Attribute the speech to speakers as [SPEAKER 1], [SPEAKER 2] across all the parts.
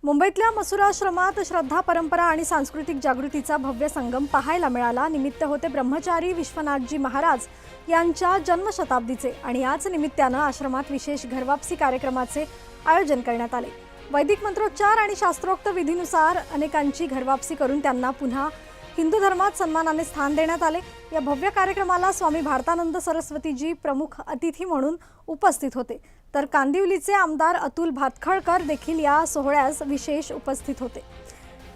[SPEAKER 1] मुंबईतल्या मसुराश्रमात श्रद्धा परंपरा आणि सांस्कृतिक जागृतीचा भव्य संगम पाहायला मिळाला। निमित्त होते ब्रह्मचारी विश्वनाथजी महाराज यांच्या जन्मशताब्दीचे आणि याच निमित्तानं आश्रमात विशेष घरवापसी कार्यक्रमाचे आयोजन करण्यात आले। वैदिक मंत्रोच्चार आणि शास्त्रोक्त विधीनुसार अनेकांची घरवापसी करून त्यांना पुन्हा हिंदू धर्मात सन्मानाने स्थान देण्यात आले। या भव्य कार्यक्रमाला स्वामी भारतानंद सरस्वतीजी प्रमुख अतिथी म्हणून उपस्थित होते, तर कांदिवलीचे आमदार अतुल भातखळकर देखील या सोहळ्यास विशेष उपस्थित होते।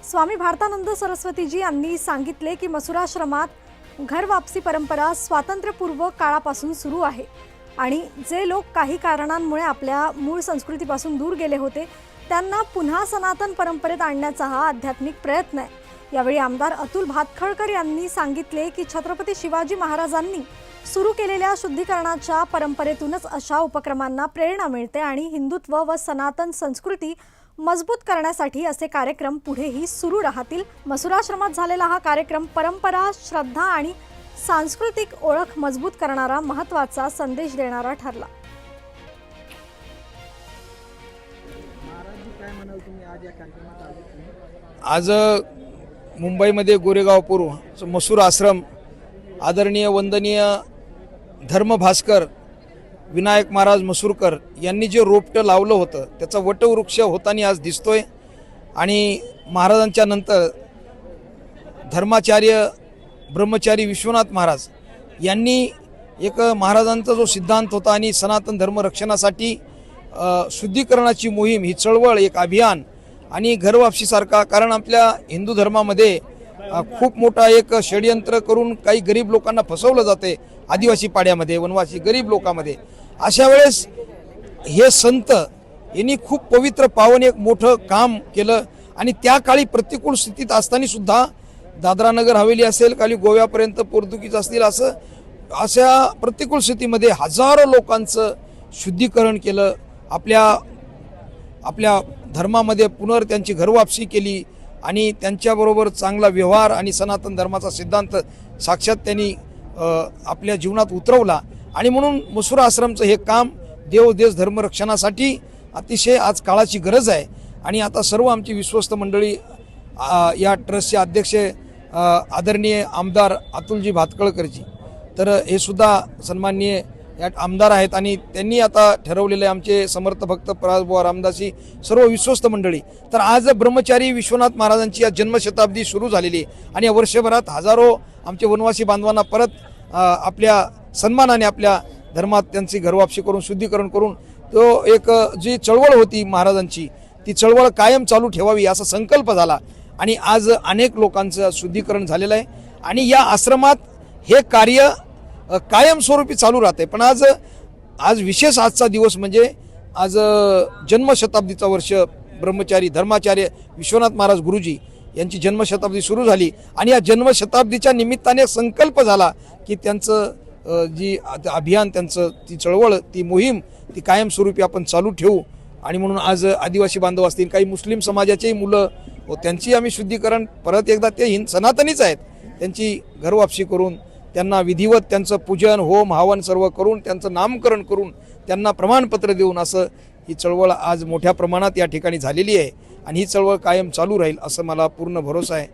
[SPEAKER 1] स्वामी भारतानंद सरस्वतीजी यांनी सांगितले की मसुराश्रमात घरवापसी परंपरा स्वातंत्र्यपूर्व काळापासून सुरू आहे आणि जे लोक काही कारणांमुळे आपल्या मूळ संस्कृतीपासून दूर गेले होते त्यांना पुन्हा सनातन परंपरेत आणण्याचा हा आध्यात्मिक प्रयत्न आहे। यावेळी आमदार अतुल भातखळकर यांनी सांगितले की छत्रपती शिवाजी महाराजांनी सुरू केलेल्या शुद्धीकरणाच्या परंपरेतूनच अशा उपक्रमांना प्रेरणा मिळते आणि हिंदुत्व व सनातन संस्कृती मजबूत करण्यासाठी असे कार्यक्रम पुढेही सुरू राहतील। मसुराश्रमात झालेला हा कार्यक्रम परंपरा, श्रद्धा आणि सांस्कृतिक ओळख मजबूत करणारा महत्त्वाचा संदेश देणारा ठरला।
[SPEAKER 2] आज मुंबईमध्ये गोरेगाव पूर्व मसूर आश्रम आदरणीय वंदनीय धर्मभास्कर विनायक महाराज मसूरकर यांनी जे रोपटं लावलं होतं त्याचा वटवृक्ष होताना आज दिसतोय। आणि महाराजांच्या नंतर धर्माचार्य ब्रह्मचारी विश्वनाथ महाराज यांनी एक महाराजांचा जो सिद्धांत होता आणि सनातन धर्म रक्षणासाठी शुद्धीकरणाची मोहीम, ही चळवळ, एक अभियान आणि घरवापसीसारखा, कारण आपल्या हिंदू धर्मामध्ये खूप मोठा एक षडयंत्र करून काही गरीब लोकांना फसवलं जाते, आदिवासी पाड्यामध्ये, वनवासी गरीब लोकांमध्ये। अशा वेळेस हे संत यांनी खूप पवित्र पावन एक मोठं काम केलं आणि त्या काळी प्रतिकूल स्थितीत असताना सुद्धा दादरा नगर हवेली असेल, खाली गोव्यापर्यंत पोर्तुगीज असतील, अशा प्रतिकूल स्थितीमध्ये हजारो लोकांचं शुद्धीकरण केलं, आपल्या धर्मामध्ये त्यांची घरवापसी केली आणि त्यांच्याबरोबर चांगला व्यवहार आणि सनातन धर्माचा सिद्धांत साक्षात त्यांनी आपल्या जीवनात उतरवला। आणि म्हणून मसुरा आश्रमचं हे काम देव देश धर्मरक्षणासाठी अतिशय आज काळाची गरज आहे। आणि आता सर्व आमची विश्वस्त मंडळी, या ट्रस्टचे अध्यक्ष आदरणीय आमदार अतुलजी भातखळकरजी, तर हे सुद्धा सन्माननीय या आमदार आहेत आणि त्यांनी आता ठरवलेले आमचे समर्थ भक्त पराजबुवा रामदासी सर्व विश्वस्त मंडळी। तर आज ब्रह्मचारी विश्वनाथ महाराजांची या जन्मशताब्दी सुरू झालेली आणि या वर्षभरात हजारो आमचे वनवासी बांधवांना परत आपल्या सन्मानाने आपल्या धर्मात त्यांची घरवापसी करून शुद्धीकरण करून तो एक जी चळवळ होती महाराजांची, ती चळवळ कायम चालू ठेवावी असा संकल्प झाला आणि आज अनेक लोकांचं शुद्धीकरण झालेलं आहे आणि या आश्रमात हे कार्य कायमस्वरूपी चालू राहते। पण आज विशेष आजचा दिवस म्हणजे आज जन्मशताब्दीचा वर्ष ब्रह्मचारी धर्माचार्य विश्वनाथ महाराज गुरुजी यांची जन्मशताब्दी सुरू झाली आणि या जन्मशताब्दीच्या निमित्ताने संकल्प झाला की त्यांचं जी अभियान, त्यांचं ती चळवळ, ती मोहीम, ती कायमस्वरूपी आपण चालू ठेवू। आणि म्हणून आज आदिवासी बांधव असतील, काही मुस्लिम समाजाचेही मुलं व त्यांची आम्ही शुद्धीकरण परत एकदा, ते सनातनीच आहेत, त्यांची घरवापसी करून त्यांना विधिवत त्यांचं पूजन, होम, हवन सर्व करून त्यांचं नामकरण करून त्यांना प्रमाणपत्र देऊन असं ही चळवळ आज मोठ्या प्रमाणात या ठिकाणी झालेली आहे आणि ही चळवळ कायम चालू राहील असं मला पूर्ण भरोसा आहे।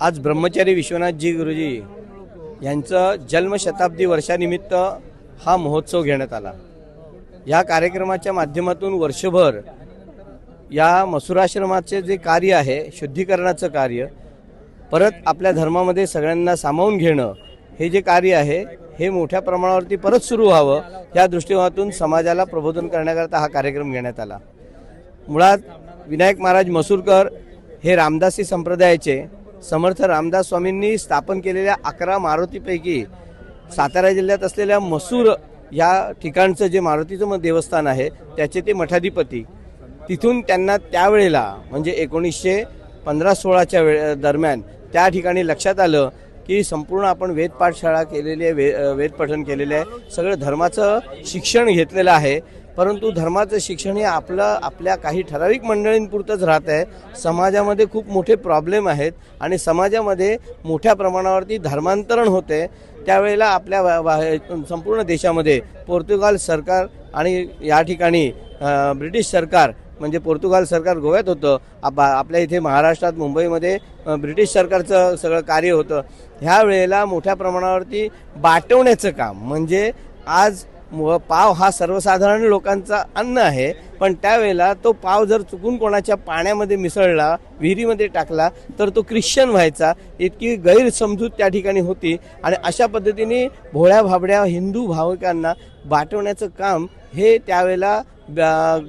[SPEAKER 3] आज ब्रह्मचारी विश्वनाथजी गुरुजी यांचं जन्मशताब्दी वर्षानिमित्त हा महोत्सव घेण्यात आला। या कार्यक्रमाच्या माध्यमातून वर्षभर या मसुराश्रमाचे जे कार्य आहे, शुद्धीकरणाचं कार्य, परत आपल्या धर्मामध्ये सगळ्यांना सामावून घेणं, हे जे कार्य आहे हे मोठ्या प्रमाणावरती परत सुरू व्हावं या दृष्टिकोनातून समाजाला प्रबोधन करण्याकरता हा कार्यक्रम घेण्यात आला। मुळात विनायक महाराज मसूरकर हे रामदासी संप्रदायाचे समर्थ रामदास स्वामींनी स्थापन केलेल्या 11 मारुतीपैकी सातारा जिल्ह्यात असलेल्या मसूर या ठिकाणचं जे मारुतीचं देवस्थान आहे त्याचे ते मठाधिपती। तिथून त्यांना त्यावेळेला म्हणजे 1915-16च्या दरम्यान त्या ठिकाणी लक्षात आलं की संपूर्ण आपण वेद पाठशाळा केलेली आहे, वेद पठण केलेलं आहे, सगळं धर्माचं शिक्षण घेतलेलं आहे, परंतु धर्माचं शिक्षण हे आपल्या काही ठराविक मंडळींपुरतंच राहत आहे। समाजामध्ये खूप मोठे प्रॉब्लेम आहेत आणि समाजामध्ये मोठ्या प्रमाणावरती धर्मांतरण होते। त्यावेळेला आपल्या संपूर्ण देशामध्ये पोर्तुगाल सरकार आणि या ठिकाणी ब्रिटिश सरकार म्हणजे पोर्तुगाल सरकार गोव्यात होतं, आपल्या इथे महाराष्ट्रात मुंबईमध्ये ब्रिटिश सरकारचं सगळं कार्य होतं. ह्या वेळेला मोठ्या प्रमाणावरती बाटवण्याचं काम, म्हणजे आज पाव हा सर्वसाधारण लोकांचा अन्न आहे, पण त्यावेळेला तो पाव जर चुकून कोणाच्या पाण्यामध्ये मिसळला, विहिरीमध्ये टाकला, तर तो ख्रिश्चन व्हायचा, इतकी गैरसमजूत त्या ठिकाणी होती. आणि अशा पद्धतीने भोळ्या भाबड्या हिंदू भाविकांना बाटवण्याचं काम हे त्यावेळेला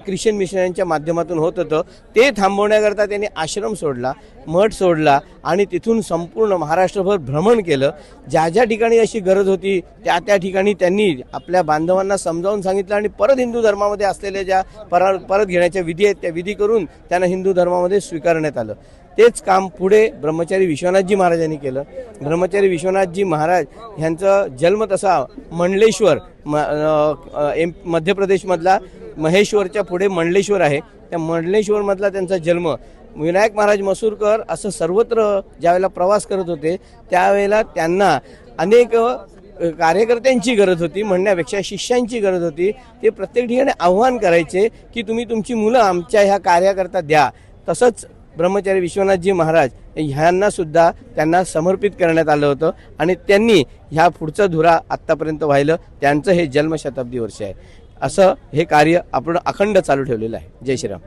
[SPEAKER 3] ख्रिश्चन मिशनरीच्या माध्यमातून होत होतं. ते थांबवण्याकरता त्यांनी आश्रम सोडला, मठ सोडला आणि तिथून संपूर्ण महाराष्ट्रभर भ्रमण केलं. ज्या ज्या ठिकाणी अशी गरज होती त्या त्या ठिकाणी त्यांनी आपल्या बांधवांना समजावून सांगितलं आणि परत हिंदू धर्मामध्ये असलेल्या ज्या परत घेण्याच्या विधी आहेत त्या विधी करून त्यांना हिंदू धर्मामध्ये स्वीकारण्यात आलं. तेच काम पुढे ब्रह्मचारी विश्वनाथजी महाराजांनी केलं. ब्रह्मचारी विश्वनाथजी महाराज ह्यांचा जन्म तसा मंडलेश्वर मध्य प्रदेशमधला महेश्वरच्या पुढे मंडलेश्वर आहे, त्या मंडलेश्वरमधला त्यांचा जन्म. विनायक महाराज मसूरकर असं सर्वत्र ज्यावेळेला प्रवास करत होते त्यावेळेला त्यांना अनेक कार्यकर्त्यांची गरज होती, म्हणण्यापेक्षा शिष्यांची गरज होती. ते प्रत्येक ठिकाणी आव्हान करायचे की तुम्ही तुमची मुलं आमच्या ह्या कार्याकरता द्या. तसंच ब्रह्मचारी विश्वनाथजी महाराज ह्यांना सुद्धा त्यांना समर्पित करण्यात आलं होतं आणि त्यांनी ह्या पुढचा धुरा आत्तापर्यंत वाहिलं. त्यांचं हे जन्मशताब्दी वर्ष आहे. असं हे कार्य आपण अखंड चालू ठेवलेलं आहे. जय श्रीराम.